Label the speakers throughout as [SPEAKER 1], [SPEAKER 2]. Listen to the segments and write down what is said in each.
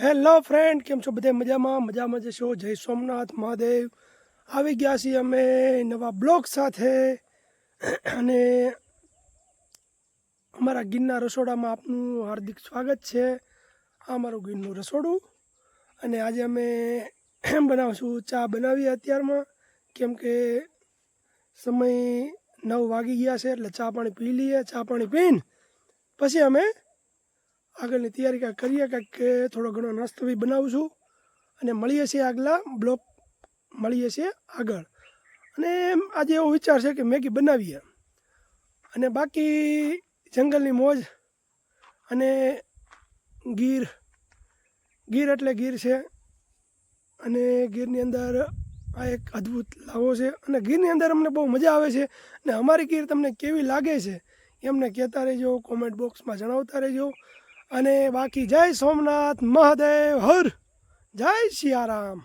[SPEAKER 1] Hello friend, કેમ છો? બધે મજામાં જશો? જય સોમનાથ મહાદેવ. આવી ગયા છીએ અમે નવા બ્લોગ સાથે અને અમારા ગીરના રસોડામાં આપનું હાર્દિક સ્વાગત છે. આ અમારું ગીરનું રસોડું અને આજે અમે બનાવશું ચા બનાવીએ અત્યારમાં, કેમ કે સમય 9 વાગી ગયા છે એટલે ચા પાણી પી લઈએ. ચા પાણી પીને પછી અમે આગળની તૈયારી કાંઈક કરીએ, કાંઈક થોડો ઘણો નાસ્તો બી બનાવું છું અને મળીએ છીએ આગલા બ્લોક, મળીએ છીએ આગળ. અને આજે એવો વિચાર છે કે મેગી બનાવીએ અને બાકી જંગલની મોજ અને ગીર એટલે ગીર છે અને ગીરની અંદર આ એક અદ્ભુત લાવો છે અને ગીરની અંદર અમને બહુ મજા આવે છે. અને અમારી ગીર તમને કેવી લાગે છે એમને કહેતા રહેજો, કોમેન્ટ બોક્સમાં જણાવતા રહેજો. અને બાકી જય સોમનાથ મહાદેવ હર, જય સિયારામ.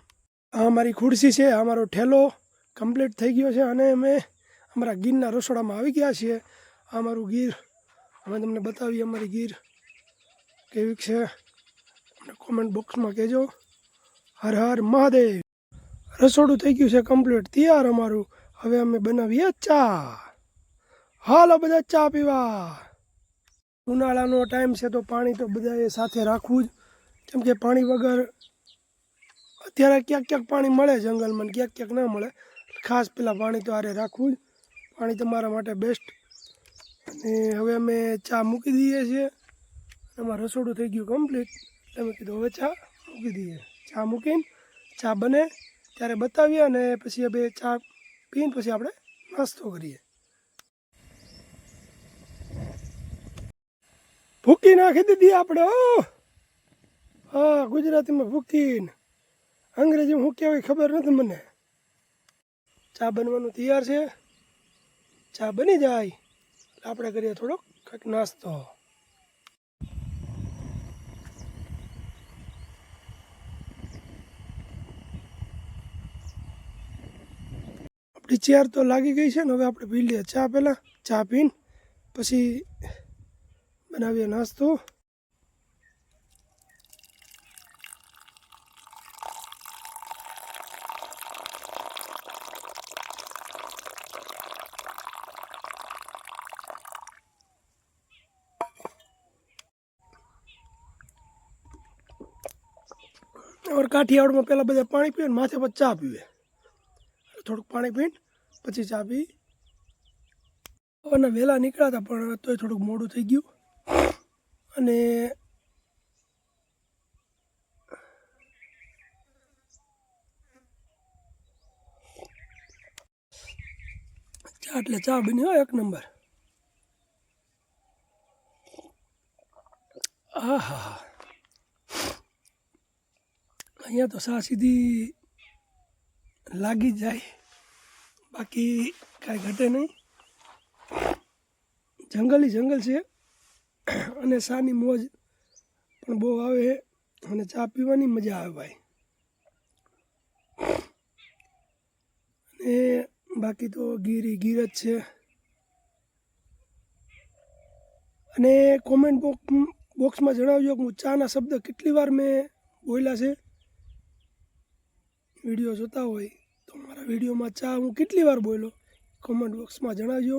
[SPEAKER 1] આ અમારી ખુરશી છે, અમારો ઠેલો કમ્પ્લીટ થઈ ગયો છે અને અમે અમારા ગીરના રસોડામાં આવી ગયા છીએ. આ અમારું ગીર અમે તમને બતાવીએ અમારી ગીર કેવી છે, કોમેન્ટ બોક્સમાં કહેજો. હર હર મહાદેવ. રસોડું થઈ ગયું છે કમ્પ્લીટ તૈયાર અમારું. હવે અમે બનાવીએ ચા. હાલો બધા ચા પીવા. ઉનાળાનો ટાઈમ છે તો પાણી તો બધાએ સાથે રાખવું જ, કેમ કે પાણી વગર અત્યારે ક્યાંક પાણી મળે જંગલમાં, ક્યાંક ના મળે. ખાસ પેલા પાણી તો આરે રાખવું જ. પાણી તમારા માટે બેસ્ટ. અને હવે અમે ચા મૂકી દઈએ છીએ. અમારું રસોડું થઈ ગયું કમ્પ્લીટ એટલે મેં કીધું હવે ચા મૂકી દઈએ. ચા મૂકીને ચા બને ત્યારે બતાવીએ અને પછી હવે ચા પીને પછી આપણે નાસ્તો કરીએ. ભૂકી નાખી દીધી આપણે. હા, ગુજરાતીમાં ભૂકીને, અંગ્રેજીમાં શું કહેવાય ખબર નથી મને. ચા બનવાનું તૈયાર છે. ચા બની જાય આપણે કરીએ થોડોક કંઈક નાસ્તો. આપણી ચેર તો લાગી ગઈ છે ને, હવે આપણે પી લઈએ ચા. પહેલાં ચા પીને પછી બનાવીએ નાસ્તો. और काठियावाड़ में पहला બધા પાણી પીવે, માથે પર ચા પીવે. થોડુંક પાણી પીને પછી ચા પી. સવારના વહેલા નીકળ્યા હતા પણ તોય થોડુંક મોડું થઈ ગયું અને ચા એટલે ચા બની હોય એક નંબર. આહા, અહીંયા તો ચા સીધી લાગી જ જાય, બાકી કાંઈ ઘટે નહીં. જંગલ છે અને ચાની મોજ પણ બહુ આવે અને ચા પીવાની મજા આવે ભાઈ. અને બાકી તો ગીર જ છે. અને કોમેન્ટ બોક્સમાં જણાવજો કે હું ચાના શબ્દ કેટલી વાર મેં બોલ્યા છે. વિડીયો જોતા હોય તો મારા વિડીયોમાં ચા હું કેટલી વાર બોલ્યો કોમેન્ટ બોક્સમાં જણાવજો.